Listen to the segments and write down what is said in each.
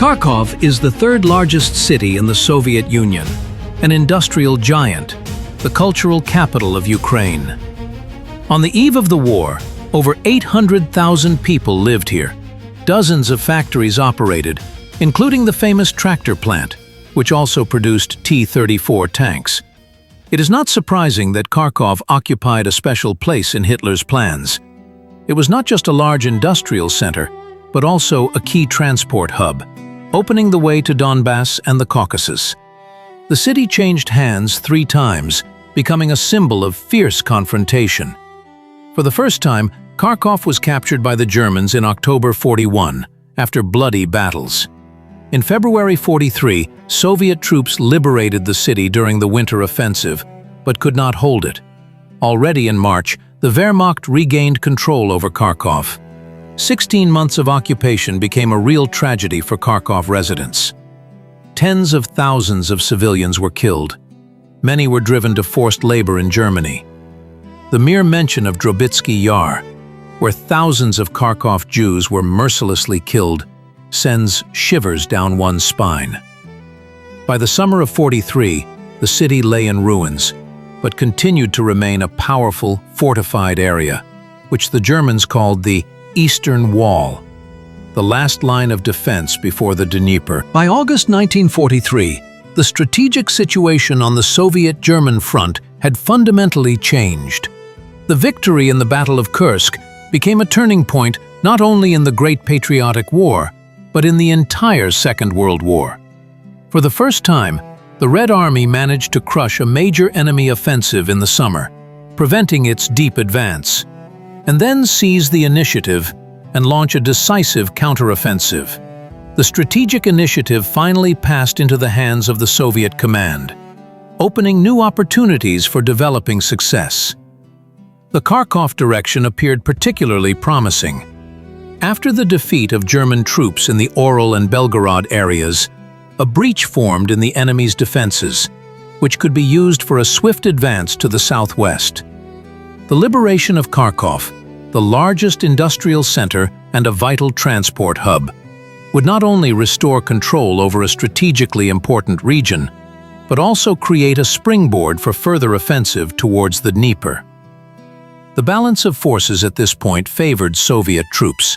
Kharkov is the third largest city in the Soviet Union, an industrial giant, the cultural capital of Ukraine. On the eve of the war, over 800,000 people lived here. Dozens of factories operated, including the famous tractor plant, which also produced T-34 tanks. It is not surprising that Kharkov occupied a special place in Hitler's plans. It was not just a large industrial center, but also a key transport hub, opening the way to Donbass and the Caucasus. The city changed hands 3 times, becoming a symbol of fierce confrontation. For the first time, Kharkov was captured by the Germans in October 41, after bloody battles. In February 43, Soviet troops liberated the city during the winter offensive, but could not hold it. Already in March, the Wehrmacht regained control over Kharkov. 16 months of occupation became a real tragedy for Kharkov residents. Tens of thousands of civilians were killed. Many were driven to forced labor in Germany. The mere mention of Drobytsky Yar, where thousands of Kharkov Jews were mercilessly killed, sends shivers down one's spine. By the summer of 43, the city lay in ruins, but continued to remain a powerful, fortified area, which the Germans called the Eastern Wall, the last line of defense before the Dnieper. By August 1943, the strategic situation on the Soviet-German front had fundamentally changed. The victory in the Battle of Kursk became a turning point not only in the Great Patriotic War, but in the entire Second World War. For the first time, the Red Army managed to crush a major enemy offensive in the summer, preventing its deep advance, and then seize the initiative and launch a decisive counteroffensive. The strategic initiative finally passed into the hands of the Soviet command, opening new opportunities for developing success. The Kharkov direction appeared particularly promising. After the defeat of German troops in the Oral and Belgorod areas, a breach formed in the enemy's defenses, which could be used for a swift advance to the southwest. The liberation of Kharkov, the largest industrial center and a vital transport hub, would not only restore control over a strategically important region, but also create a springboard for further offensive towards the Dnieper. The balance of forces at this point favored Soviet troops.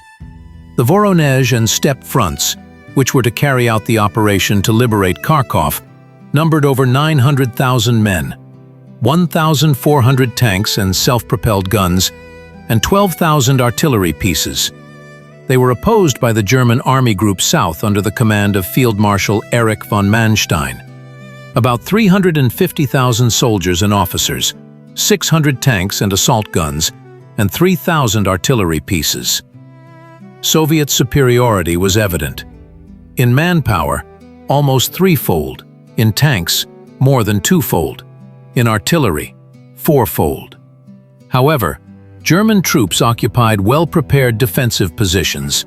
The Voronezh and Steppe fronts, which were to carry out the operation to liberate Kharkov, numbered over 900,000 men, 1,400 tanks and self-propelled guns, and 12,000 artillery pieces. They were opposed by the German Army Group South under the command of Field Marshal Erich von Manstein. About 350,000 soldiers and officers, 600 tanks and assault guns, and 3,000 artillery pieces. Soviet superiority was evident. In manpower, almost threefold. In tanks, more than twofold. In artillery, fourfold. However, German troops occupied well-prepared defensive positions,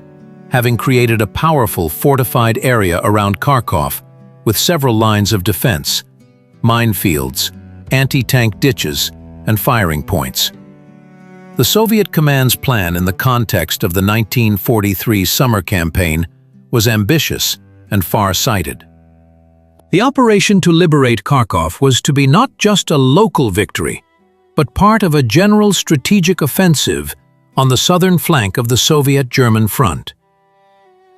having created a powerful fortified area around Kharkov with several lines of defense, minefields, anti-tank ditches, and firing points. The Soviet command's plan in the context of the 1943 summer campaign was ambitious and far-sighted. The operation to liberate Kharkov was to be not just a local victory, but part of a general strategic offensive on the southern flank of the Soviet-German front.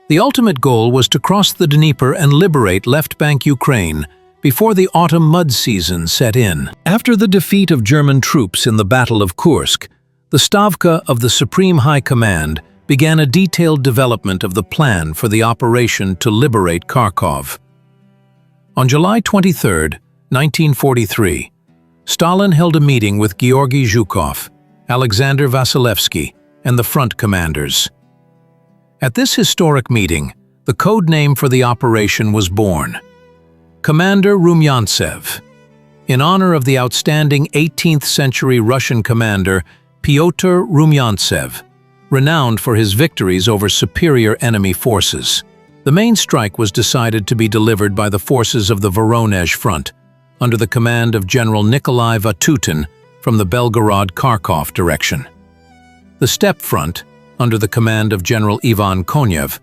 The ultimate goal was to cross the Dnieper and liberate left bank Ukraine before the autumn mud season set in. After the defeat of German troops in the Battle of Kursk, the Stavka of the Supreme High Command began a detailed development of the plan for the operation to liberate Kharkov. On July 23, 1943, Stalin held a meeting with Georgy Zhukov, Alexander Vasilevsky, and the front commanders. At this historic meeting, the code name for the operation was born: Commander Rumyantsev, in honor of the outstanding 18th-century Russian commander Pyotr Rumyantsev, renowned for his victories over superior enemy forces. The main strike was decided to be delivered by the forces of the Voronezh front, under the command of General Nikolai Vatutin from the Belgorod-Kharkov direction. The Steppe front, under the command of General Ivan Konev,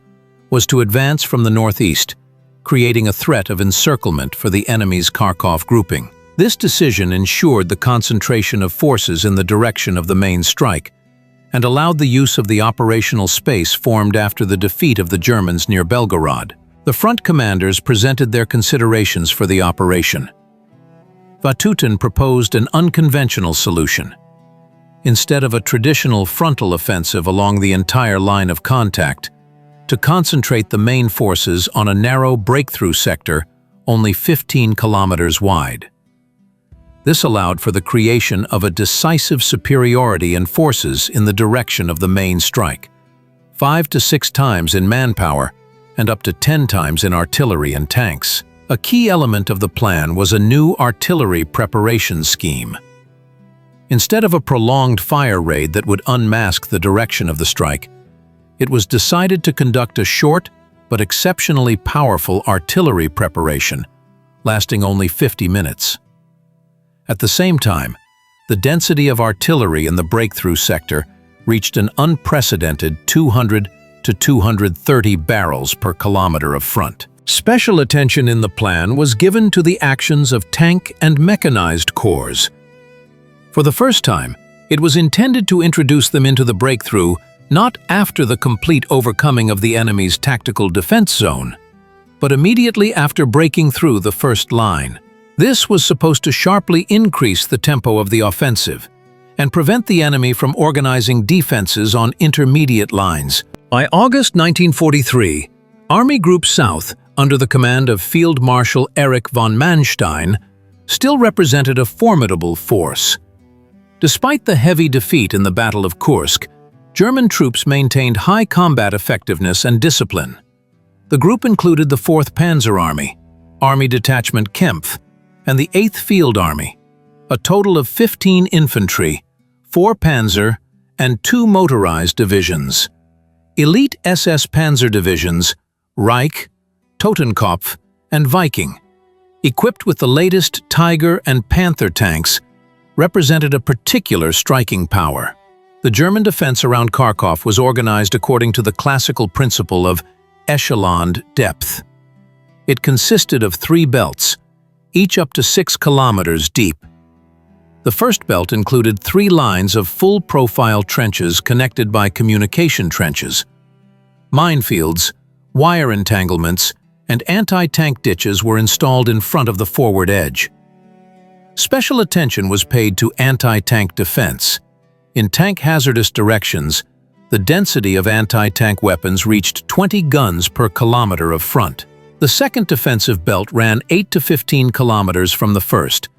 was to advance from the northeast, creating a threat of encirclement for the enemy's Kharkov grouping. This decision ensured the concentration of forces in the direction of the main strike and allowed the use of the operational space formed after the defeat of the Germans near Belgorod. The front commanders presented their considerations for the operation. Vatutin proposed an unconventional solution. Instead of a traditional frontal offensive along the entire line of contact, to concentrate the main forces on a narrow breakthrough sector only 15 kilometers wide. This allowed for the creation of a decisive superiority in forces in the direction of the main strike, 5 to 6 times in manpower and up to 10 times in artillery and tanks. A key element of the plan was a new artillery preparation scheme. Instead of a prolonged fire raid that would unmask the direction of the strike, it was decided to conduct a short but exceptionally powerful artillery preparation, lasting only 50 minutes. At the same time, the density of artillery in the breakthrough sector reached an unprecedented 200 to 230 barrels per kilometer of front. Special attention in the plan was given to the actions of tank and mechanized corps. For the first time, it was intended to introduce them into the breakthrough not after the complete overcoming of the enemy's tactical defense zone, but immediately after breaking through the first line. This was supposed to sharply increase the tempo of the offensive and prevent the enemy from organizing defenses on intermediate lines. By August 1943, Army Group South, under the command of Field Marshal Erich von Manstein, still represented a formidable force. Despite the heavy defeat in the Battle of Kursk, German troops maintained high combat effectiveness and discipline. The group included the 4th Panzer Army, Army Detachment Kempf, and the 8th Field Army, a total of 15 infantry, 4 panzer, and 2 motorized divisions. Elite SS Panzer divisions, Reich, Totenkopf, and Viking, equipped with the latest Tiger and Panther tanks, represented a particular striking power. The German defense around Kharkov was organized according to the classical principle of echeloned depth. It consisted of 3 belts, each up to 6 kilometers deep. The first belt included 3 lines of full-profile trenches connected by communication trenches. Minefields, wire entanglements, and anti-tank ditches were installed in front of the forward edge. Special attention was paid to anti-tank defense. In tank-hazardous directions, the density of anti-tank weapons reached 20 guns per kilometer of front. The second defensive belt ran 8 to 15 kilometers from the first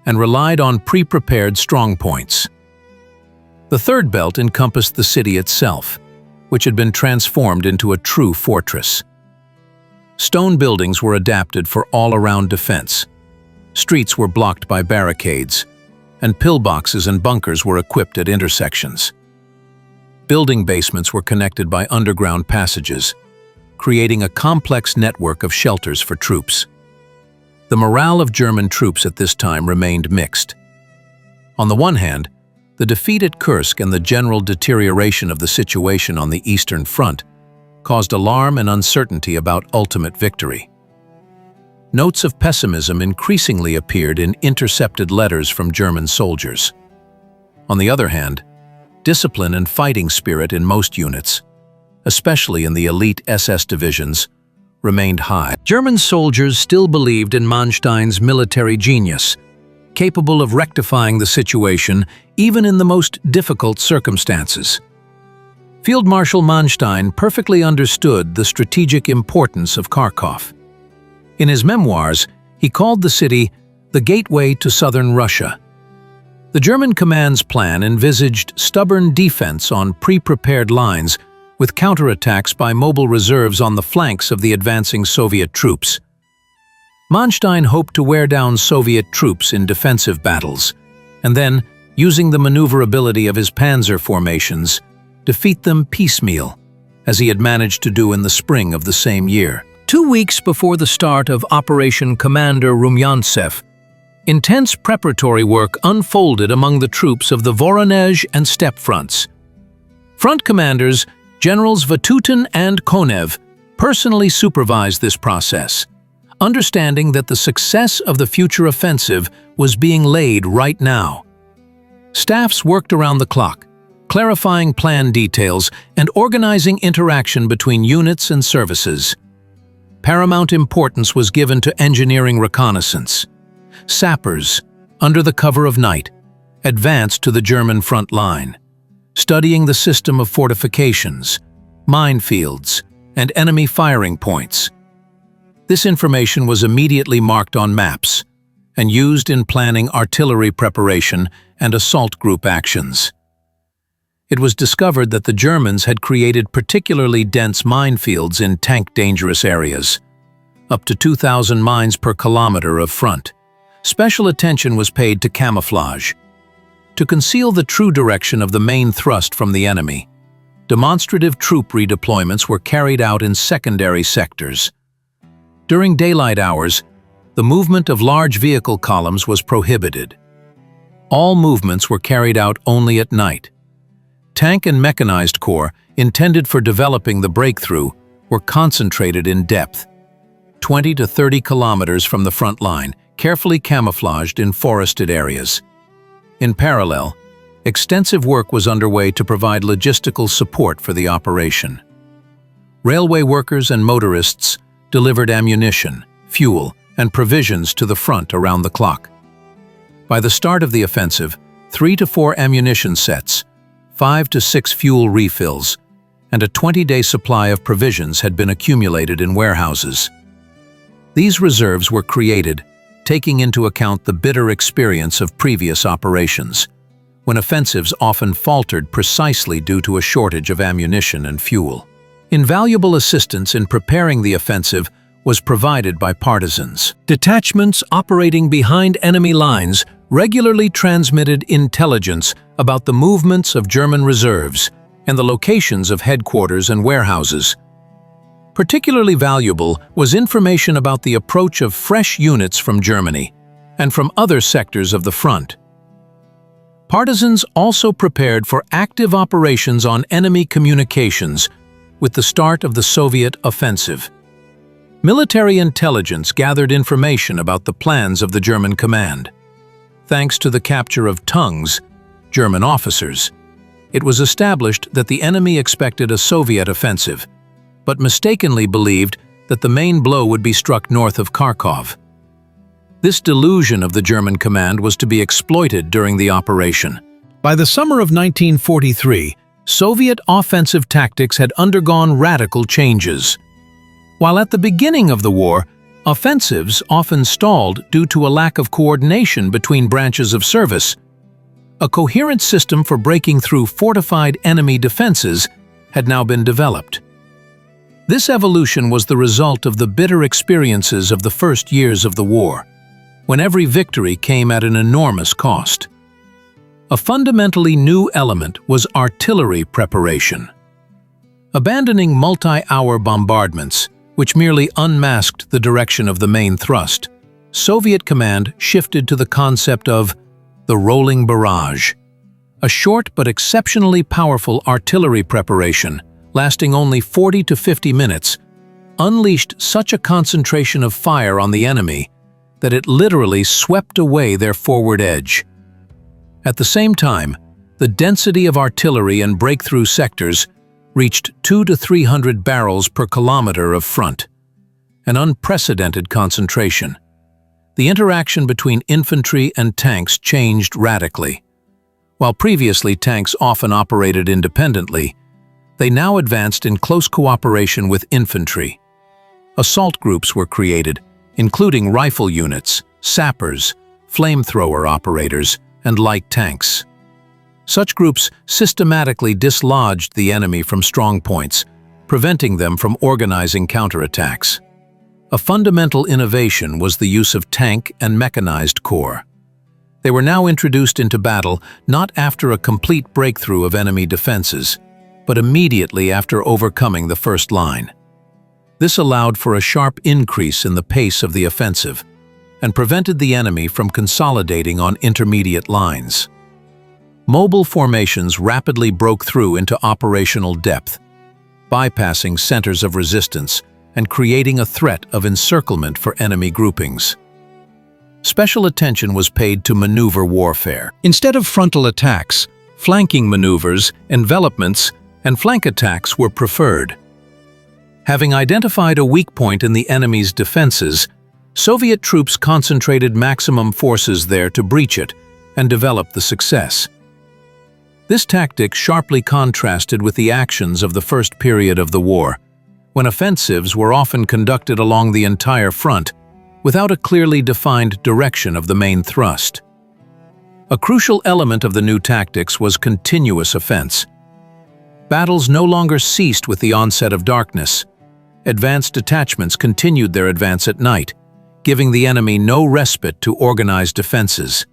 and relied on pre-prepared strongpoints. The third belt encompassed the city itself, which had been transformed into a true fortress. Stone buildings were adapted for all-around defense. Streets were blocked by barricades, and pillboxes and bunkers were equipped at intersections. Building basements were connected by underground passages, creating a complex network of shelters for troops. The morale of German troops at this time remained mixed. On the one hand, the defeat at Kursk and the general deterioration of the situation on the Eastern Front caused alarm and uncertainty about ultimate victory. Notes of pessimism increasingly appeared in intercepted letters from German soldiers. On the other hand, discipline and fighting spirit in most units, especially in the elite SS divisions, remained high. German soldiers still believed in Manstein's military genius, capable of rectifying the situation even in the most difficult circumstances. Field Marshal Manstein perfectly understood the strategic importance of Kharkov. In his memoirs, he called the city the gateway to southern Russia. The German command's plan envisaged stubborn defense on pre-prepared lines with counterattacks by mobile reserves on the flanks of the advancing Soviet troops. Manstein hoped to wear down Soviet troops in defensive battles, and then, using the maneuverability of his panzer formations, defeat them piecemeal, as he had managed to do in the spring of the same year. 2 weeks before the start of Operation Commander Rumyantsev, intense preparatory work unfolded among the troops of the Voronezh and Steppe fronts. Front commanders, Generals Vatutin and Konev, personally supervised this process, understanding that the success of the future offensive was being laid right now. Staffs worked around the clock, clarifying plan details and organizing interaction between units and services. Paramount importance was given to engineering reconnaissance. Sappers, under the cover of night, advanced to the German front line, studying the system of fortifications, minefields, and enemy firing points. This information was immediately marked on maps and used in planning artillery preparation and assault group actions. It was discovered that the Germans had created particularly dense minefields in tank-dangerous areas, up to 2,000 mines per kilometer of front. Special attention was paid to camouflage. To conceal the true direction of the main thrust from the enemy, demonstrative troop redeployments were carried out in secondary sectors. During daylight hours, the movement of large vehicle columns was prohibited. All movements were carried out only at night. Tank and mechanized corps, intended for developing the breakthrough, were concentrated in depth, 20 to 30 kilometers from the front line, carefully camouflaged in forested areas. In parallel, extensive work was underway to provide logistical support for the operation. Railway workers and motorists delivered ammunition, fuel, and provisions to the front around the clock. By the start of the offensive, 3 to 4 ammunition sets, 5 to 6 fuel refills, and a 20-day supply of provisions had been accumulated in warehouses. These reserves were created, taking into account the bitter experience of previous operations, when offensives often faltered precisely due to a shortage of ammunition and fuel. Invaluable assistance in preparing the offensive was provided by partisans. Detachments operating behind enemy lines regularly transmitted intelligence about the movements of German reserves and the locations of headquarters and warehouses. Particularly valuable was information about the approach of fresh units from Germany and from other sectors of the front. Partisans also prepared for active operations on enemy communications with the start of the Soviet offensive. Military intelligence gathered information about the plans of the German command. Thanks to the capture of tongues, German officers, it was established that the enemy expected a Soviet offensive, but mistakenly believed that the main blow would be struck north of Kharkov. This delusion of the German command was to be exploited during the operation. By the summer of 1943, Soviet offensive tactics had undergone radical changes. While at the beginning of the war, offensives often stalled due to a lack of coordination between branches of service, a coherent system for breaking through fortified enemy defenses had now been developed. This evolution was the result of the bitter experiences of the first years of the war, when every victory came at an enormous cost. A fundamentally new element was artillery preparation. Abandoning multi-hour bombardments, which merely unmasked the direction of the main thrust, Soviet command shifted to the concept of the rolling barrage, a short but exceptionally powerful artillery preparation lasting only 40 to 50 minutes, unleashed such a concentration of fire on the enemy that it literally swept away their forward edge. At the same time, the density of artillery and breakthrough sectors reached 200 to 300 barrels per kilometer of front, an unprecedented concentration. The interaction between infantry and tanks changed radically. While previously tanks often operated independently, they now advanced in close cooperation with infantry. Assault groups were created, including rifle units, sappers, flamethrower operators, and light tanks. Such groups systematically dislodged the enemy from strong points, preventing them from organizing counterattacks. A fundamental innovation was the use of tank and mechanized corps. They were now introduced into battle not after a complete breakthrough of enemy defenses, but immediately after overcoming the first line. This allowed for a sharp increase in the pace of the offensive and prevented the enemy from consolidating on intermediate lines. Mobile formations rapidly broke through into operational depth. bypassing centers of resistance and creating a threat of encirclement for enemy groupings. Special attention was paid to maneuver warfare. Instead of frontal attacks, flanking maneuvers, envelopments, and flank attacks were preferred. Having identified a weak point in the enemy's defenses, Soviet troops concentrated maximum forces there to breach it and develop the success. This tactic sharply contrasted with the actions of the first period of the war, when offensives were often conducted along the entire front without a clearly defined direction of the main thrust. A crucial element of the new tactics was continuous offense. Battles no longer ceased with the onset of darkness. Advanced detachments continued their advance at night, giving the enemy no respite to organize defenses.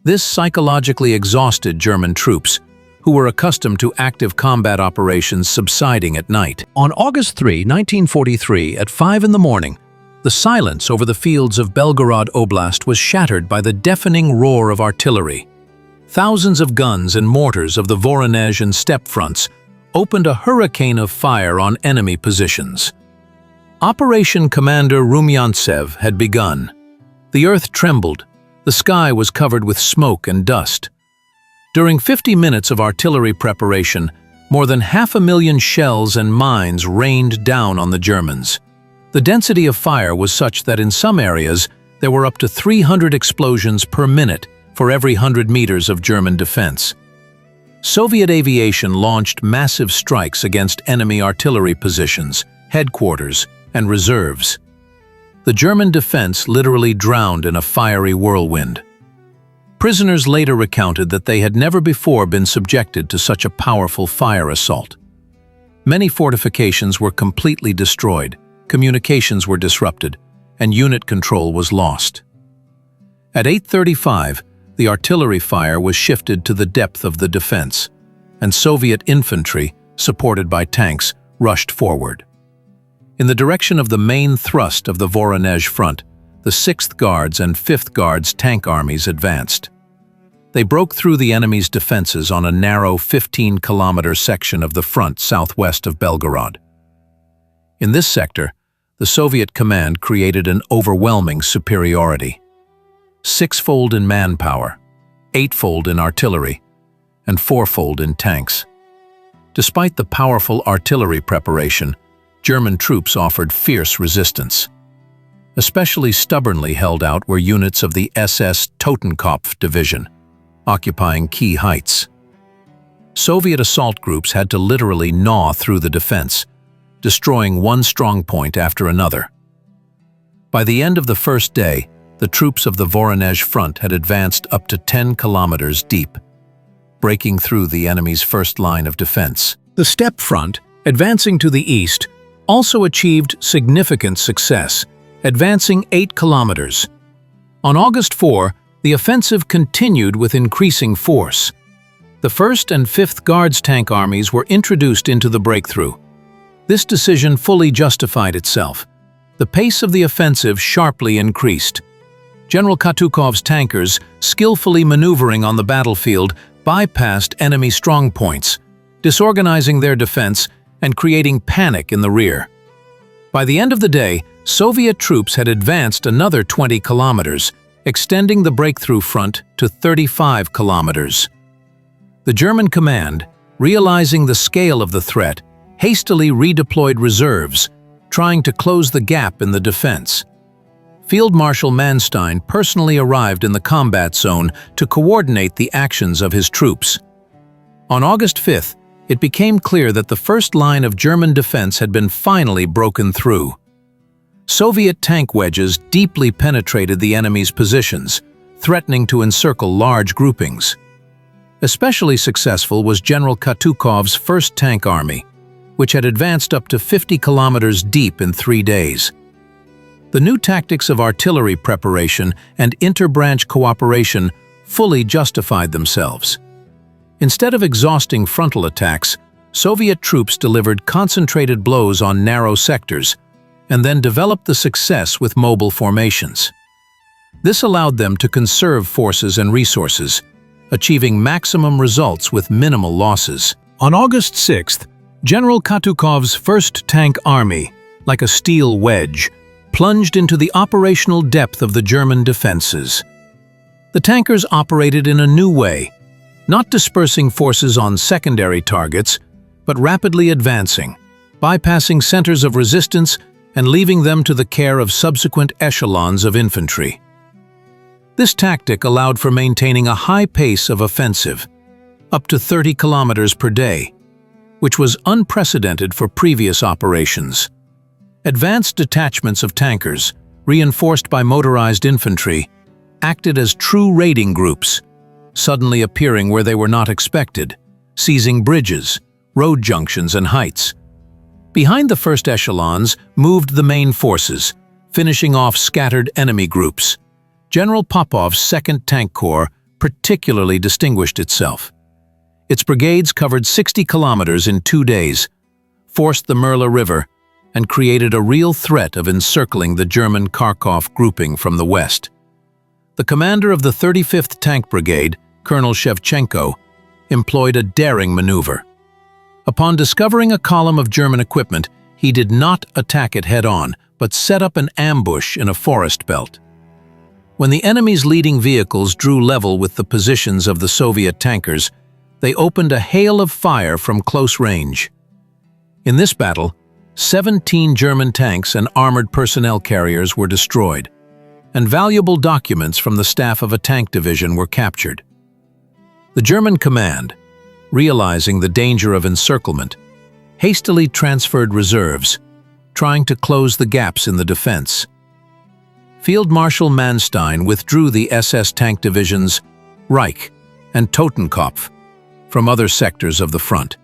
This psychologically exhausted German troops, who were accustomed to active combat operations subsiding at night. On August 3, 1943, at 5 in the morning, the silence over the fields of Belgorod Oblast was shattered by the deafening roar of artillery. Thousands of guns and mortars of the Voronezh and steppe fronts opened a hurricane of fire on enemy positions. Operation Commander Rumyantsev had begun. The earth trembled, the sky was covered with smoke and dust. During 50 minutes of artillery preparation, more than 500,000 shells and mines rained down on the Germans. The density of fire was such that in some areas there were up to 300 explosions per minute for every 100 meters of German defense. Soviet aviation launched massive strikes against enemy artillery positions, headquarters, and reserves. The German defense literally drowned in a fiery whirlwind. Prisoners later recounted that they had never before been subjected to such a powerful fire assault. Many fortifications were completely destroyed, communications were disrupted, and unit control was lost. At 8:35, the artillery fire was shifted to the depth of the defense, and Soviet infantry, supported by tanks, rushed forward. In the direction of the main thrust of the Voronezh front, the 6th Guards and 5th Guards tank armies advanced. They broke through the enemy's defenses on a narrow 15-kilometer section of the front southwest of Belgorod. In this sector, the Soviet command created an overwhelming superiority. 6-fold in manpower, 8-fold in artillery, and 4-fold in tanks. Despite the powerful artillery preparation, German troops offered fierce resistance. Especially stubbornly held out were units of the SS Totenkopf division, occupying key heights. Soviet assault groups had to literally gnaw through the defense, destroying one strongpoint after another. By the end of the first day, the troops of the Voronezh front had advanced up to 10 kilometers deep, breaking through the enemy's first line of defense. The steppe front, advancing to the east, also achieved significant success, advancing 8 kilometers. On August 4, the offensive continued with increasing force. The 1st and 5th Guards tank armies were introduced into the breakthrough. This decision fully justified itself. The pace of the offensive sharply increased. General Katukov's tankers, skillfully maneuvering on the battlefield, bypassed enemy strongpoints, disorganizing their defense and creating panic in the rear. By the end of the day, Soviet troops had advanced another 20 kilometers, extending the breakthrough front to 35 kilometers. The German command, realizing the scale of the threat, hastily redeployed reserves, trying to close the gap in the defense. Field Marshal Manstein personally arrived in the combat zone to coordinate the actions of his troops. On August 5th, it became clear that the first line of German defense had been finally broken through. Soviet tank wedges deeply penetrated the enemy's positions, threatening to encircle large groupings. Especially successful was General Katukov's 1st Tank Army, which had advanced up to 50 kilometers deep in 3 days. The new tactics of artillery preparation and inter-branch cooperation fully justified themselves. Instead of exhausting frontal attacks, Soviet troops delivered concentrated blows on narrow sectors and then developed the success with mobile formations. This allowed them to conserve forces and resources, achieving maximum results with minimal losses. On August 6th, General Katukov's First Tank Army, like a steel wedge, plunged into the operational depth of the German defenses. The tankers operated in a new way, not dispersing forces on secondary targets, but rapidly advancing, bypassing centers of resistance and leaving them to the care of subsequent echelons of infantry. This tactic allowed for maintaining a high pace of offensive, up to 30 kilometers per day, which was unprecedented for previous operations. Advanced detachments of tankers, reinforced by motorized infantry, acted as true raiding groups, suddenly appearing where they were not expected, seizing bridges, road junctions, and heights. Behind the first echelons moved the main forces, finishing off scattered enemy groups. General Popov's 2nd Tank Corps particularly distinguished itself. Its brigades covered 60 kilometers in 2 days, forced the Merla River, and created a real threat of encircling the German Kharkov grouping from the west. The commander of the 35th Tank Brigade, Colonel Shevchenko, employed a daring maneuver. Upon discovering a column of German equipment, he did not attack it head-on, but set up an ambush in a forest belt. When the enemy's leading vehicles drew level with the positions of the Soviet tankers, they opened a hail of fire from close range. In this battle, 17 German tanks and armored personnel carriers were destroyed, and valuable documents from the staff of a tank division were captured. The German command, realizing the danger of encirclement, hastily transferred reserves, trying to close the gaps in the defense. Field Marshal Manstein withdrew the SS tank divisions Reich and Totenkopf from other sectors of the front,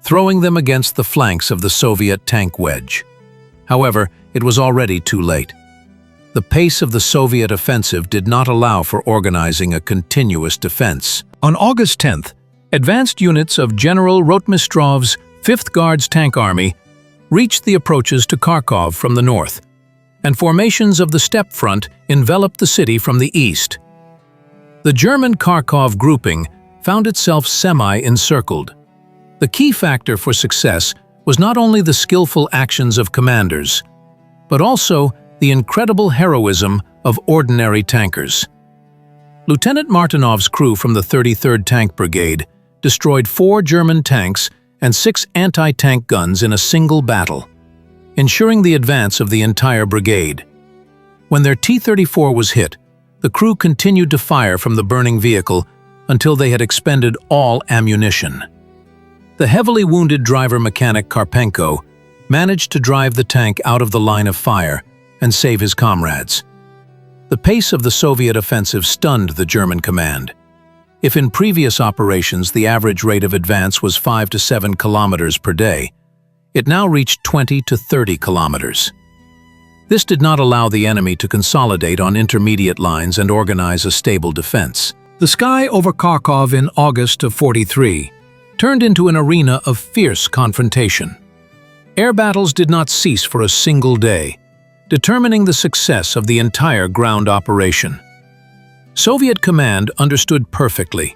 throwing them against the flanks of the Soviet tank wedge. However, it was already too late. The pace of the Soviet offensive did not allow for organizing a continuous defense. On August 10th, advanced units of General Rotmistrov's 5th Guards Tank Army reached the approaches to Kharkov from the north, and formations of the steppe front enveloped the city from the east. The German Kharkov grouping found itself semi-encircled. The key factor for success was not only the skillful actions of commanders, but also the incredible heroism of ordinary tankers. Lieutenant Martinov's crew from the 33rd Tank Brigade destroyed 4 German tanks and 6 anti-tank guns in a single battle, ensuring the advance of the entire brigade. When their T-34 was hit, the crew continued to fire from the burning vehicle until they had expended all ammunition. The heavily wounded driver-mechanic Karpenko managed to drive the tank out of the line of fire and save his comrades. The pace of the Soviet offensive stunned the German command. If in previous operations the average rate of advance was 5 to 7 kilometers per day, it now reached 20 to 30 kilometers. This did not allow the enemy to consolidate on intermediate lines and organize a stable defense. The sky over Kharkov in August of '43 turned into an arena of fierce confrontation. Air battles did not cease for a single day, determining the success of the entire ground operation. Soviet command understood perfectly.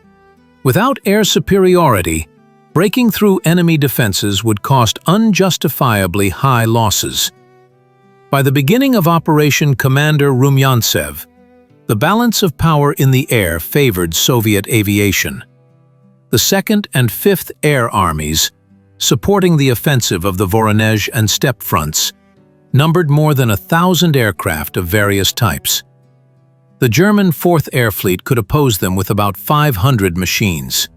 Without air superiority, breaking through enemy defenses would cost unjustifiably high losses. By the beginning of Operation Commander Rumyantsev, the balance of power in the air favored Soviet aviation. The 2nd and 5th Air Armies, supporting the offensive of the Voronezh and steppe fronts, numbered more than 1,000 aircraft of various types. The German 4th Air Fleet could oppose them with about 500 machines.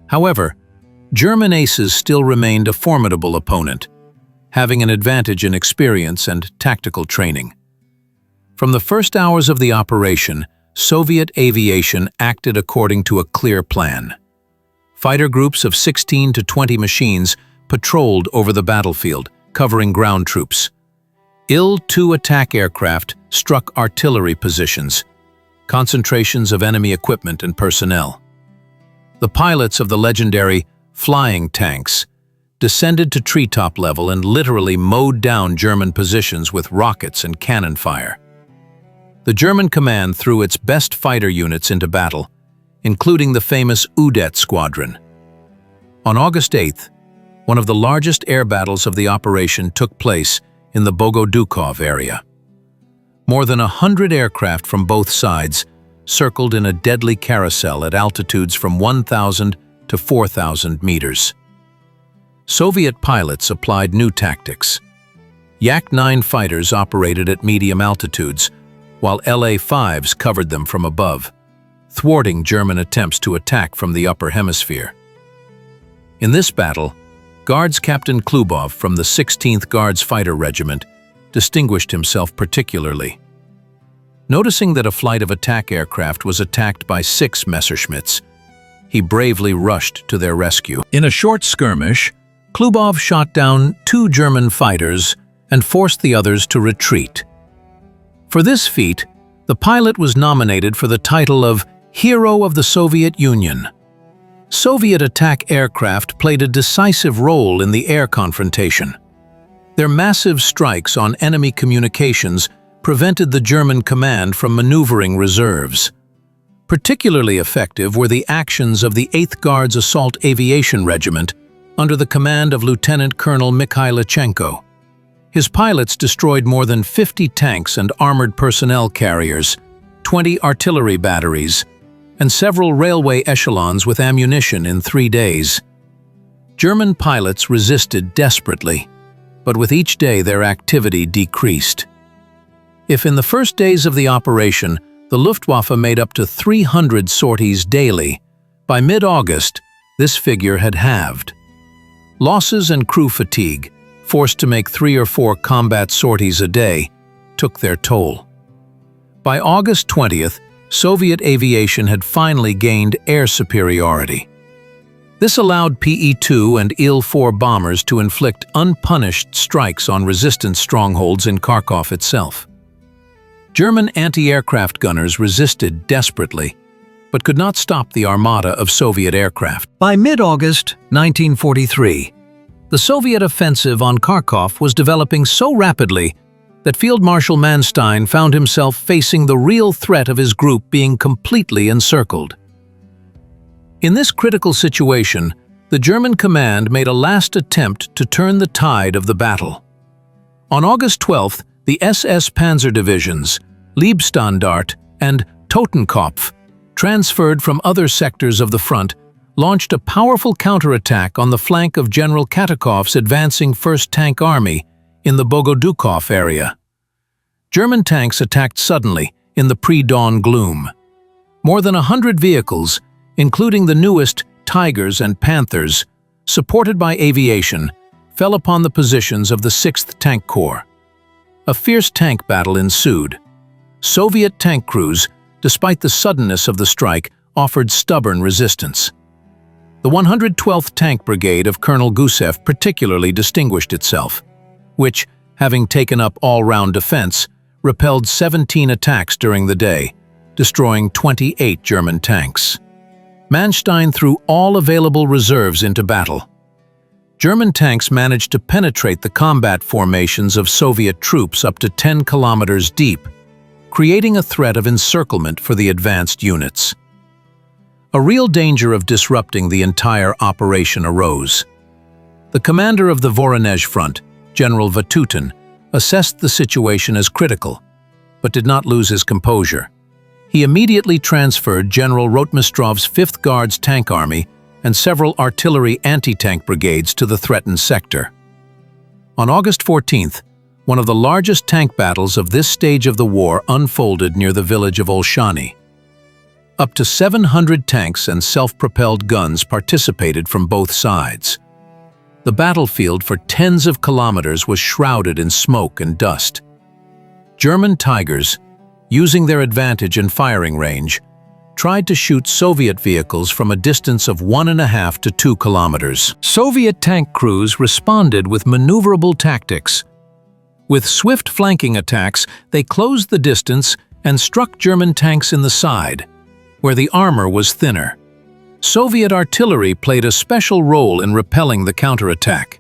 However, German aces still remained a formidable opponent, having an advantage in experience and tactical training. From the first hours of the operation, Soviet aviation acted according to a clear plan. Fighter groups of 16 to 20 machines patrolled over the battlefield, covering ground troops. Il-2 attack aircraft struck artillery positions, concentrations of enemy equipment and personnel. The pilots of the legendary flying tanks descended to treetop level and literally mowed down German positions with rockets and cannon fire. The German command threw its best fighter units into battle, including the famous Udet Squadron. On August 8th, one of the largest air battles of the operation took place in the Bogodukov area. More than 100 aircraft from both sides circled in a deadly carousel at altitudes from 1,000 to 4,000 meters. Soviet pilots applied new tactics. Yak-9 fighters operated at medium altitudes, while La-5s covered them from above, thwarting German attempts to attack from the upper hemisphere. In this battle, Guards Captain Klubov from the 16th Guards Fighter Regiment distinguished himself particularly. Noticing that a flight of attack aircraft was attacked by 6 Messerschmitts, he bravely rushed to their rescue. In a short skirmish, Klubov shot down 2 German fighters and forced the others to retreat. For this feat, the pilot was nominated for the title of Hero of the Soviet Union. Soviet attack aircraft played a decisive role in the air confrontation. Their massive strikes on enemy communications prevented the German command from maneuvering reserves. Particularly effective were the actions of the 8th Guards Assault Aviation Regiment under the command of Lieutenant Colonel Mikhailichenko. His pilots destroyed more than 50 tanks and armored personnel carriers, 20 artillery batteries, and several railway echelons with ammunition in 3 days. German pilots resisted desperately, but with each day their activity decreased. If in the first days of the operation the Luftwaffe made up to 300 sorties daily, by mid-August this figure had halved. Losses and crew fatigue, forced to make 3 or 4 combat sorties a day, took their toll. By August 20th, Soviet aviation had finally gained air superiority. This allowed PE-2 and Il-4 bombers to inflict unpunished strikes on resistance strongholds in Kharkov itself. German anti-aircraft gunners resisted desperately, but could not stop the armada of Soviet aircraft. By mid-August 1943, the Soviet offensive on Kharkov was developing so rapidly that Field Marshal Manstein found himself facing the real threat of his group being completely encircled. In this critical situation, the German command made a last attempt to turn the tide of the battle. On August 12th, the SS Panzer Divisions, Leibstandart and Totenkopf, transferred from other sectors of the front, launched a powerful counterattack on the flank of General Katakov's advancing 1st Tank Army in the Bogodukov area. German tanks attacked suddenly in the pre-dawn gloom. More than 100 vehicles, including the newest Tigers and Panthers, supported by aviation, fell upon the positions of the 6th Tank Corps. A fierce tank battle ensued. Soviet tank crews, despite the suddenness of the strike, offered stubborn resistance. The 112th Tank Brigade of Colonel Gusev particularly distinguished itself, which, having taken up all-round defense, repelled 17 attacks during the day, destroying 28 German tanks. Manstein threw all available reserves into battle. German tanks managed to penetrate the combat formations of Soviet troops up to 10 kilometers deep, creating a threat of encirclement for the advanced units. A real danger of disrupting the entire operation arose. The commander of the Voronezh front, General Vatutin, assessed the situation as critical, but did not lose his composure. He immediately transferred General Rotmistrov's 5th Guards Tank Army and several artillery anti-tank brigades to the threatened sector. On August 14th, one of the largest tank battles of this stage of the war unfolded near the village of Olshany. Up to 700 tanks and self-propelled guns participated from both sides. The battlefield for tens of kilometers was shrouded in smoke and dust. German Tigers, using their advantage in firing range, tried to shoot Soviet vehicles from a distance of 1.5 to 2 kilometers. Soviet tank crews responded with maneuverable tactics. With swift flanking attacks, they closed the distance and struck German tanks in the side, where the armor was thinner. Soviet artillery played a special role in repelling the counterattack.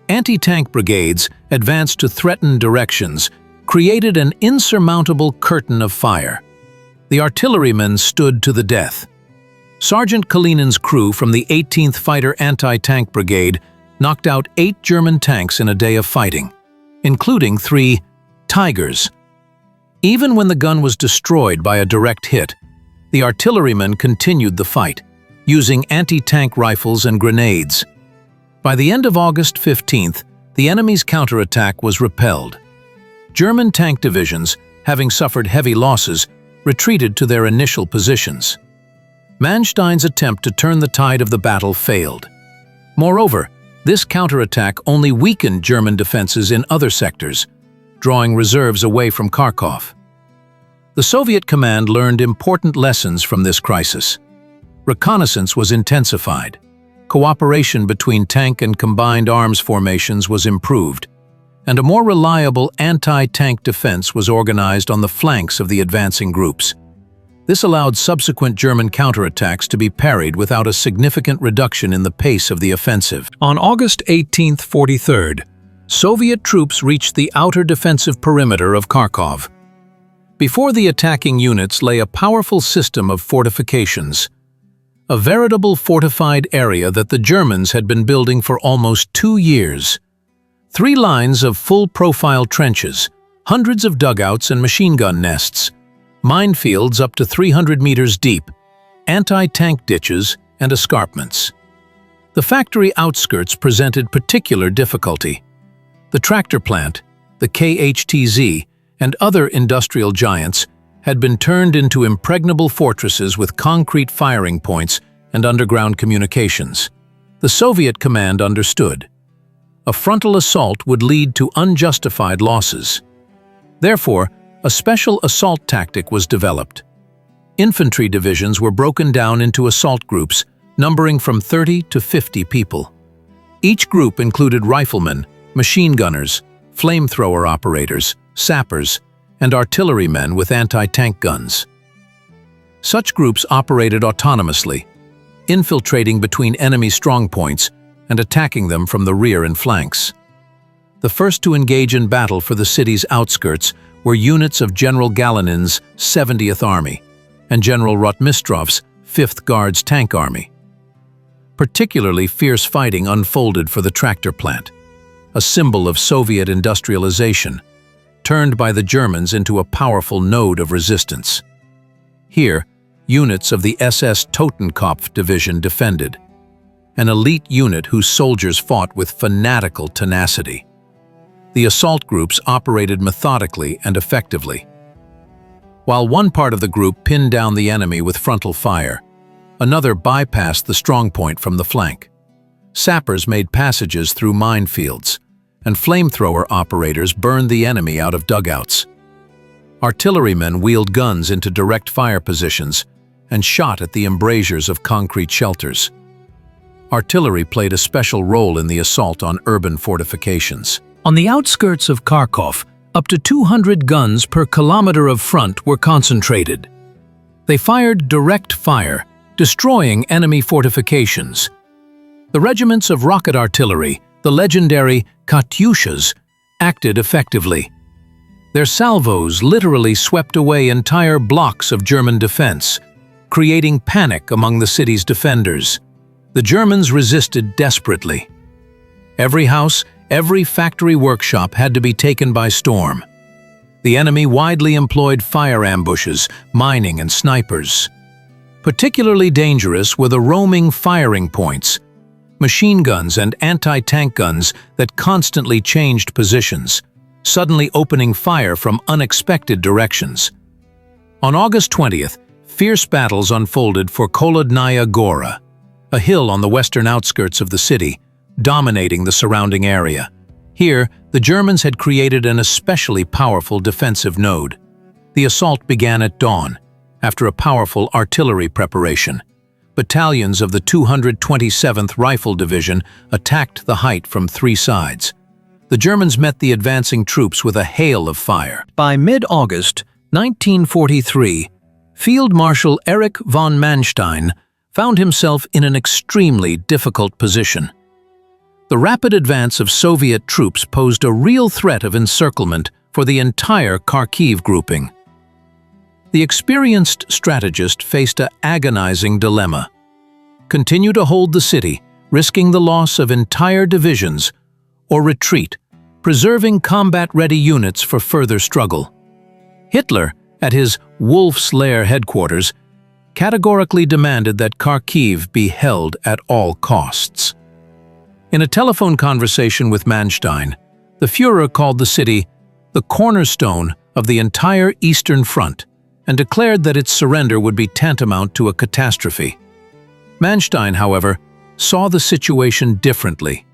Anti-tank brigades advanced to threatened directions, created an insurmountable curtain of fire. The artillerymen stood to the death. Sergeant Kalinin's crew from the 18th Fighter Anti-Tank Brigade knocked out 8 German tanks in a day of fighting, including 3 Tigers. Even when the gun was destroyed by a direct hit, the artillerymen continued the fight, using anti-tank rifles and grenades. By the end of August 15th, the enemy's counterattack was repelled. German tank divisions, having suffered heavy losses, retreated to their initial positions. Manstein's attempt to turn the tide of the battle failed. Moreover, this counterattack only weakened German defenses in other sectors, drawing reserves away from Kharkov. The Soviet command learned important lessons from this crisis. Reconnaissance was intensified. Cooperation between tank and combined arms formations was improved, and a more reliable anti-tank defense was organized on the flanks of the advancing groups. This allowed subsequent German counterattacks to be parried without a significant reduction in the pace of the offensive. On August 18, 43rd, Soviet troops reached the outer defensive perimeter of Kharkov. Before the attacking units lay a powerful system of fortifications, a veritable fortified area that the Germans had been building for almost 2 years. 3 lines of full-profile trenches, hundreds of dugouts and machine gun nests, minefields up to 300 meters deep, anti-tank ditches, and escarpments. The factory outskirts presented particular difficulty. The tractor plant, the KHTZ, and other industrial giants had been turned into impregnable fortresses with concrete firing points and underground communications. The Soviet command understood. A frontal assault would lead to unjustified losses. Therefore, a special assault tactic was developed. Infantry divisions were broken down into assault groups, numbering from 30 to 50 people. Each group included riflemen, machine gunners, flamethrower operators, sappers, and artillerymen with anti-tank guns. Such groups operated autonomously, infiltrating between enemy strongpoints and attacking them from the rear and flanks. The first to engage in battle for the city's outskirts were units of General Galinin's 70th Army and General Rotmistrov's 5th Guards Tank Army. Particularly fierce fighting unfolded for the tractor plant, a symbol of Soviet industrialization, turned by the Germans into a powerful node of resistance. Here, units of the SS Totenkopf division defended, an elite unit whose soldiers fought with fanatical tenacity. The assault groups operated methodically and effectively. While one part of the group pinned down the enemy with frontal fire, another bypassed the strongpoint from the flank. Sappers made passages through minefields, and flamethrower operators burned the enemy out of dugouts. Artillerymen wheeled guns into direct fire positions and shot at the embrasures of concrete shelters. Artillery played a special role in the assault on urban fortifications. On the outskirts of Kharkov, up to 200 guns per kilometer of front were concentrated. They fired direct fire, destroying enemy fortifications. The regiments of rocket artillery, the legendary Katyushas, acted effectively. Their salvos literally swept away entire blocks of German defense, creating panic among the city's defenders. The Germans resisted desperately. Every house, every factory workshop had to be taken by storm. The enemy widely employed fire ambushes, mining, and snipers. Particularly dangerous were the roaming firing points, machine guns and anti-tank guns that constantly changed positions, suddenly opening fire from unexpected directions. On August 20th, fierce battles unfolded for Kholodnaya Gora, a hill on the western outskirts of the city, dominating the surrounding area. Here, the Germans had created an especially powerful defensive node. The assault began at dawn, after a powerful artillery preparation. Battalions of the 227th Rifle Division attacked the height from 3 sides. The Germans met the advancing troops with a hail of fire. By mid-August 1943, Field Marshal Erich von Manstein found himself in an extremely difficult position. The rapid advance of Soviet troops posed a real threat of encirclement for the entire Kharkiv grouping. The experienced strategist faced an agonizing dilemma: continue to hold the city risking the loss of entire divisions, or retreat, preserving combat-ready units for further struggle. Hitler, at his Wolf's Lair headquarters, categorically demanded that Kharkiv be held at all costs. In a telephone conversation with Manstein, the Führer called the city the cornerstone of the entire Eastern Front and declared that its surrender would be tantamount to a catastrophe. Manstein, however, saw the situation differently.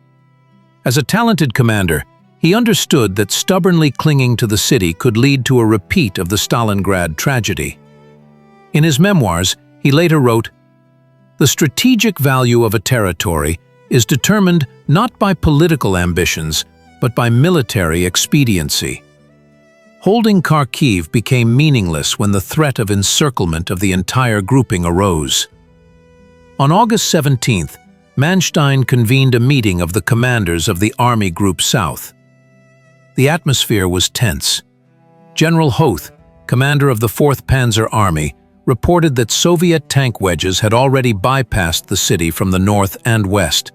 As a talented commander, he understood that stubbornly clinging to the city could lead to a repeat of the Stalingrad tragedy. In his memoirs, he later wrote, "The strategic value of a territory is determined not by political ambitions, but by military expediency." Holding Kharkiv became meaningless when the threat of encirclement of the entire grouping arose. On August 17th, Manstein convened a meeting of the commanders of the Army Group South. The atmosphere was tense. General Hoth, commander of the 4th Panzer Army, reported that Soviet tank wedges had already bypassed the city from the north and west,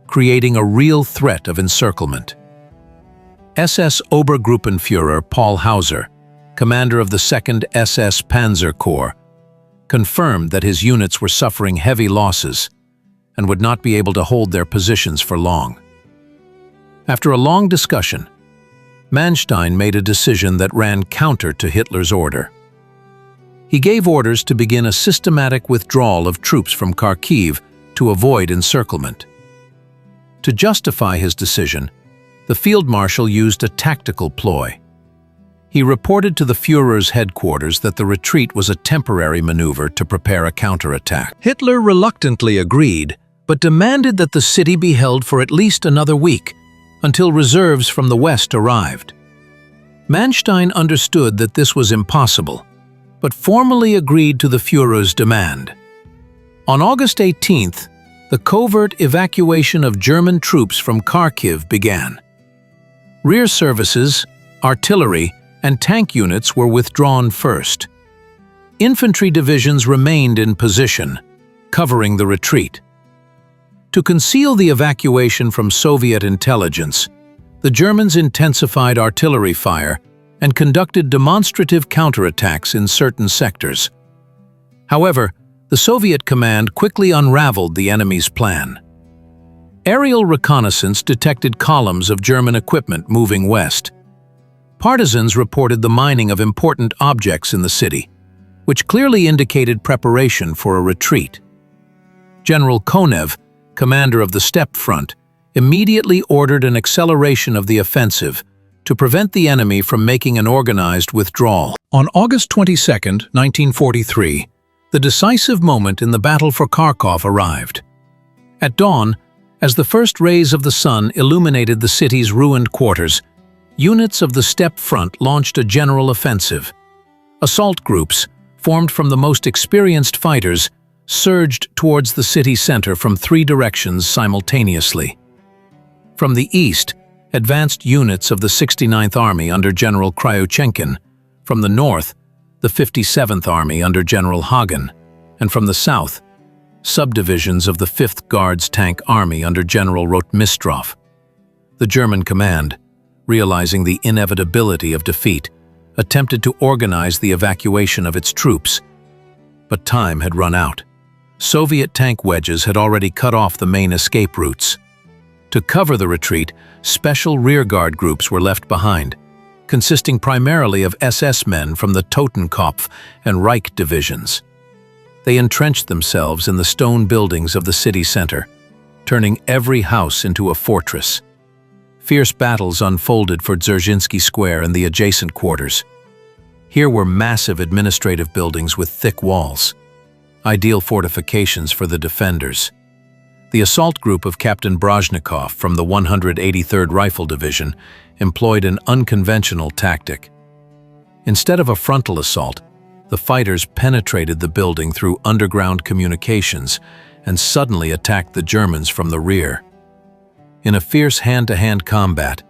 creating a real threat of encirclement. SS Obergruppenführer Paul Hauser, commander of the 2nd SS Panzer Corps, confirmed that his units were suffering heavy losses and would not be able to hold their positions for long. After a long discussion, Manstein made a decision that ran counter to Hitler's order. He gave orders to begin a systematic withdrawal of troops from Kharkiv to avoid encirclement. To justify his decision, the field marshal used a tactical ploy. He reported to the Führer's headquarters that the retreat was a temporary maneuver to prepare a counterattack. Hitler reluctantly agreed, but demanded that the city be held for at least another week, until reserves from the west arrived. Manstein understood that this was impossible, but formally agreed to the Führer's demand. On August 18th, the covert evacuation of German troops from Kharkiv began. Rear services, artillery, and tank units were withdrawn first. Infantry divisions remained in position, covering the retreat. To conceal the evacuation from Soviet intelligence, the Germans intensified artillery fire and conducted demonstrative counterattacks in certain sectors. However, the Soviet command quickly unraveled the enemy's plan. Aerial reconnaissance detected columns of German equipment moving west. Partisans reported the mining of important objects in the city, which clearly indicated preparation for a retreat. General Konev, commander of the Steppe Front, immediately ordered an acceleration of the offensive to prevent the enemy from making an organized withdrawal. On August 22, 1943, the decisive moment in the battle for Kharkov arrived. At dawn, as the first rays of the sun illuminated the city's ruined quarters, units of the Steppe Front launched a general offensive. Assault groups, formed from the most experienced fighters, surged towards the city center from 3 directions simultaneously. From the east, advanced units of the 69th Army under General Kryuchenkin, from the north, the 57th Army under General Hagen, and from the south, subdivisions of the 5th Guards Tank Army under General Rotmistrov. The German command, realizing the inevitability of defeat, attempted to organize the evacuation of its troops, but time had run out. Soviet tank wedges had already cut off the main escape routes. To cover the retreat, special rearguard groups were left behind, consisting primarily of SS men from the Totenkopf and Reich divisions. They entrenched themselves in the stone buildings of the city center, turning every house into a fortress. Fierce battles unfolded for Dzerzhinsky Square and the adjacent quarters. Here were massive administrative buildings with thick walls, ideal fortifications for the defenders. The assault group of Captain Brozhnikov from the 183rd Rifle Division employed an unconventional tactic. Instead of a frontal assault, the fighters penetrated the building through underground communications and suddenly attacked the Germans from the rear. In a fierce hand-to-hand combat,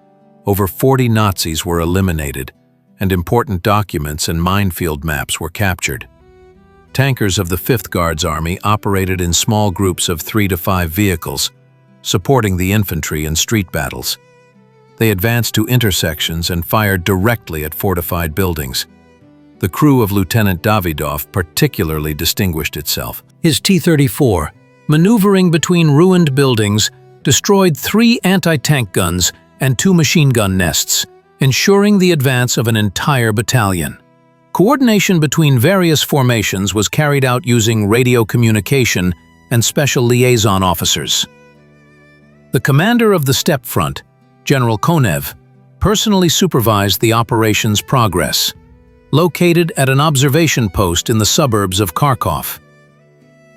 over 40 Nazis were eliminated, and important documents and minefield maps were captured. Tankers of the 5th Guards Army operated in small groups of 3 to 5 vehicles, supporting the infantry in street battles. They advanced to intersections and fired directly at fortified buildings. The crew of Lieutenant Davidov particularly distinguished itself. His T-34, maneuvering between ruined buildings, destroyed 3 anti-tank guns and 2 machine gun nests, ensuring the advance of an entire battalion. Coordination between various formations was carried out using radio communication and special liaison officers. The commander of the steppe front, General Konev, personally supervised the operation's progress, located at an observation post in the suburbs of Kharkov.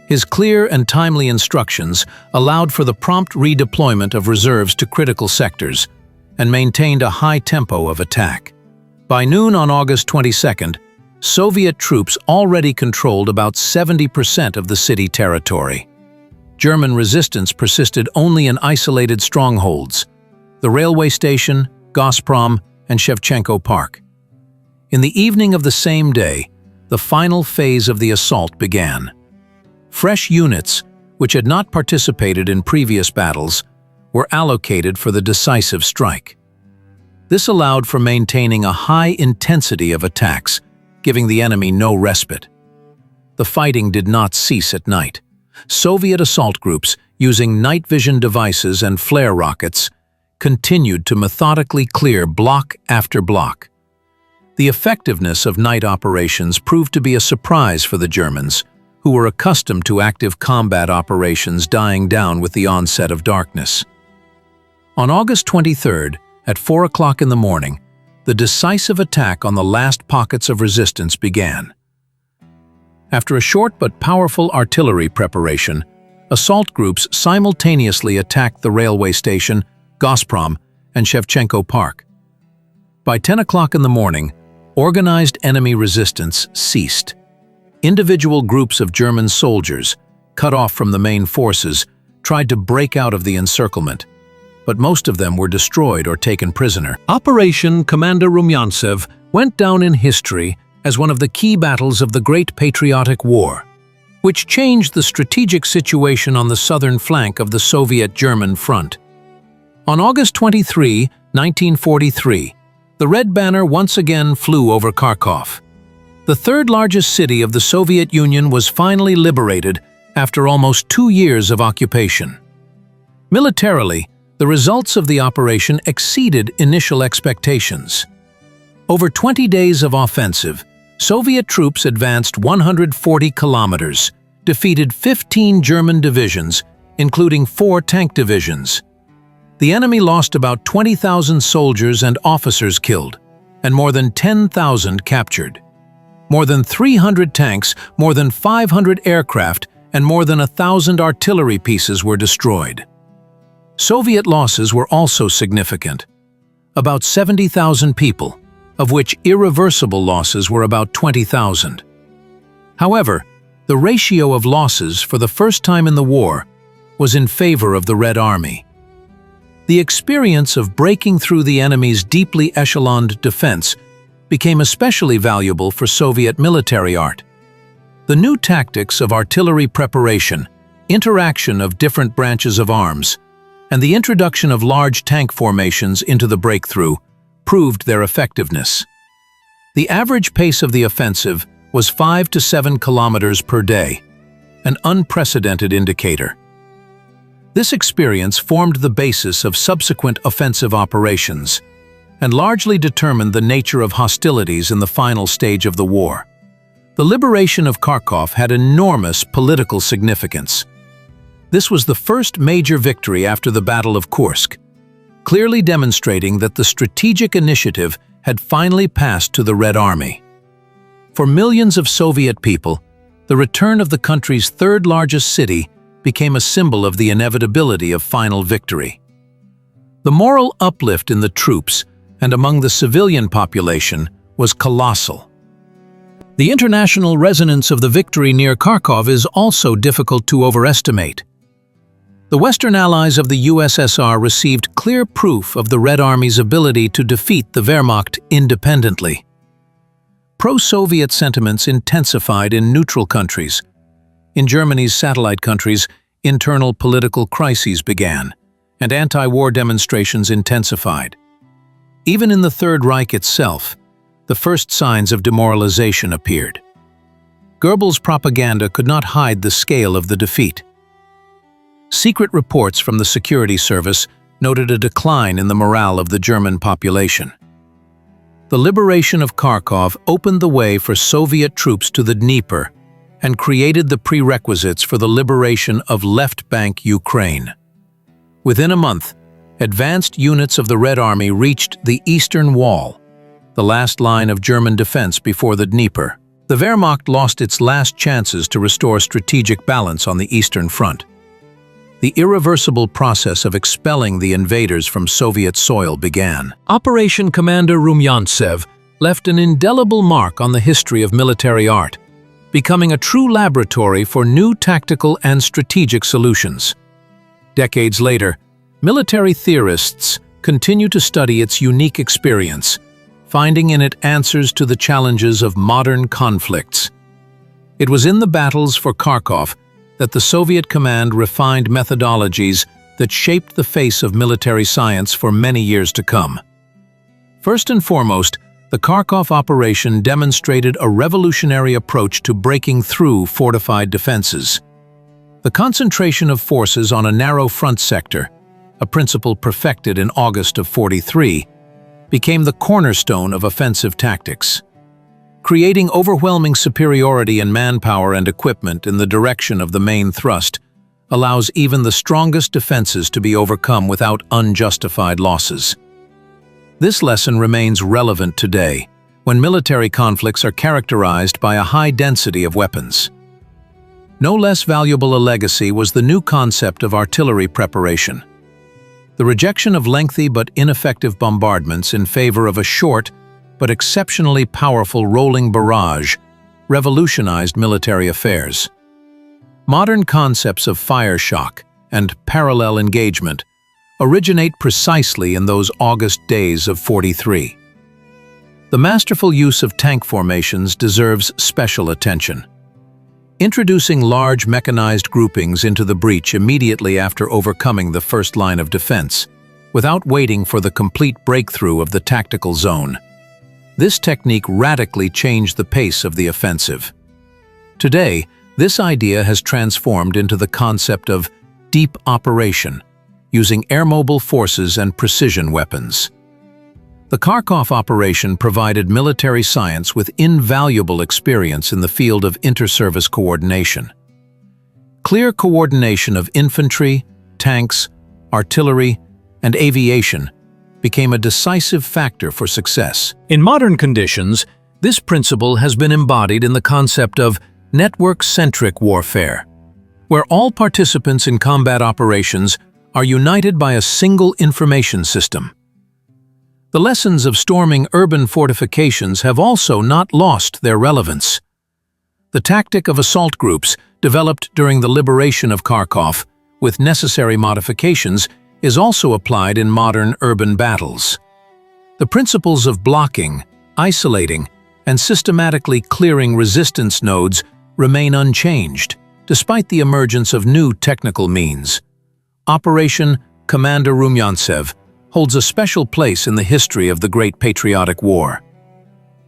His clear and timely instructions allowed for the prompt redeployment of reserves to critical sectors and maintained a high tempo of attack. By noon on August 22nd, Soviet troops already controlled about 70% of the city territory. German resistance persisted only in isolated strongholds: the railway station, Gazprom, and Shevchenko Park. In the evening of the same day, the final phase of the assault began. Fresh units, which had not participated in previous battles, were allocated for the decisive strike. This allowed for maintaining a high intensity of attacks, giving the enemy no respite. The fighting did not cease at night. Soviet assault groups, using night vision devices and flare rockets, continued to methodically clear block after block. The effectiveness of night operations proved to be a surprise for the Germans, who were accustomed to active combat operations dying down with the onset of darkness. On August 23rd, at 4 o'clock in the morning, the decisive attack on the last pockets of resistance began. After a short but powerful artillery preparation, assault groups simultaneously attacked the railway station, Gazprom, and Shevchenko Park. By 10 o'clock in the morning, organized enemy resistance ceased. Individual groups of German soldiers, cut off from the main forces, tried to break out of the encirclement, but most of them were destroyed or taken prisoner. Operation Commander Rumyantsev went down in history as one of the key battles of the Great Patriotic War, which changed the strategic situation on the southern flank of the Soviet-German front. On August 23, 1943, the Red Banner once again flew over Kharkov. The third largest city of the Soviet Union was finally liberated after almost 2 years of occupation. Militarily, the results of the operation exceeded initial expectations. Over 20 days of offensive, Soviet troops advanced 140 kilometers, defeated 15 German divisions, including 4 tank divisions. The enemy lost about 20,000 soldiers and officers killed, and more than 10,000 captured. More than 300 tanks, more than 500 aircraft, and more than 1,000 artillery pieces were destroyed. Soviet losses were also significant. About 70,000 people, of which irreversible losses were about 20,000. However, the ratio of losses for the first time in the war was in favor of the Red Army. The experience of breaking through the enemy's deeply echeloned defense became especially valuable for Soviet military art. The new tactics of artillery preparation, interaction of different branches of arms, and the introduction of large tank formations into the breakthrough proved their effectiveness. The average pace of the offensive was 5 to 7 kilometers per day, an unprecedented indicator. This experience formed the basis of subsequent offensive operations and largely determined the nature of hostilities in the final stage of the war. The liberation of Kharkov had enormous political significance. This was the first major victory after the Battle of Kursk, clearly demonstrating that the strategic initiative had finally passed to the Red Army. For millions of Soviet people, the return of the country's third-largest city became a symbol of the inevitability of final victory. The moral uplift in the troops and among the civilian population was colossal. The international resonance of the victory near Kharkov is also difficult to overestimate. The Western allies of the USSR received clear proof of the Red Army's ability to defeat the Wehrmacht independently. Pro-Soviet sentiments intensified in neutral countries. In Germany's satellite countries, internal political crises began, and anti-war demonstrations intensified. Even in the Third Reich itself, the first signs of demoralization appeared. Goebbels' propaganda could not hide the scale of the defeat. Secret reports from the security service noted a decline in the morale of the German population. The liberation of Kharkov opened the way for Soviet troops to the Dnieper and created the prerequisites for the liberation of left bank Ukraine. Within a month, advanced units of the Red Army reached the Eastern Wall, the last line of German defense before the Dnieper. The Wehrmacht lost its last chances to restore strategic balance on the Eastern Front. The irreversible process of expelling the invaders from Soviet soil began. Operation Commander Rumyantsev left an indelible mark on the history of military art, becoming a true laboratory for new tactical and strategic solutions. Decades later, military theorists continue to study its unique experience, finding in it answers to the challenges of modern conflicts. It was in the battles for Kharkov that the Soviet command refined methodologies that shaped the face of military science for many years to come. First and foremost, the Kharkov operation demonstrated a revolutionary approach to breaking through fortified defenses. The concentration of forces on a narrow front sector, a principle perfected in August of '43, became the cornerstone of offensive tactics. Creating overwhelming superiority in manpower and equipment in the direction of the main thrust allows even the strongest defenses to be overcome without unjustified losses. This lesson remains relevant today, when military conflicts are characterized by a high density of weapons. No less valuable a legacy was the new concept of artillery preparation. The rejection of lengthy but ineffective bombardments in favor of a short but exceptionally powerful rolling barrage revolutionized military affairs. Modern concepts of fire shock and parallel engagement originate precisely in those August days of '43. The masterful use of tank formations deserves special attention. Introducing large mechanized groupings into the breach immediately after overcoming the first line of defense, without waiting for the complete breakthrough of the tactical zone. This technique radically changed the pace of the offensive. Today, this idea has transformed into the concept of deep operation, using air-mobile forces and precision weapons. The Kharkov operation provided military science with invaluable experience in the field of inter-service coordination. Clear coordination of infantry, tanks, artillery, and aviation became a decisive factor for success. In modern conditions, this principle has been embodied in the concept of network-centric warfare, where all participants in combat operations are united by a single information system. The lessons of storming urban fortifications have also not lost their relevance. The tactic of assault groups, developed during the liberation of Kharkov, with necessary modifications, is also applied in modern urban battles. The principles of blocking, isolating, and systematically clearing resistance nodes remain unchanged, despite the emergence of new technical means. Operation Commander Rumyantsev holds a special place in the history of the Great Patriotic War.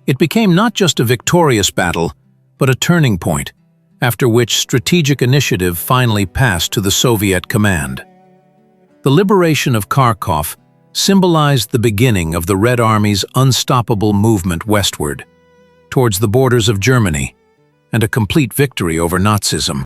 It became not just a victorious battle, but a turning point, after which strategic initiative finally passed to the Soviet command. The liberation of Kharkov symbolized the beginning of the Red Army's unstoppable movement westward, towards the borders of Germany, and a complete victory over Nazism.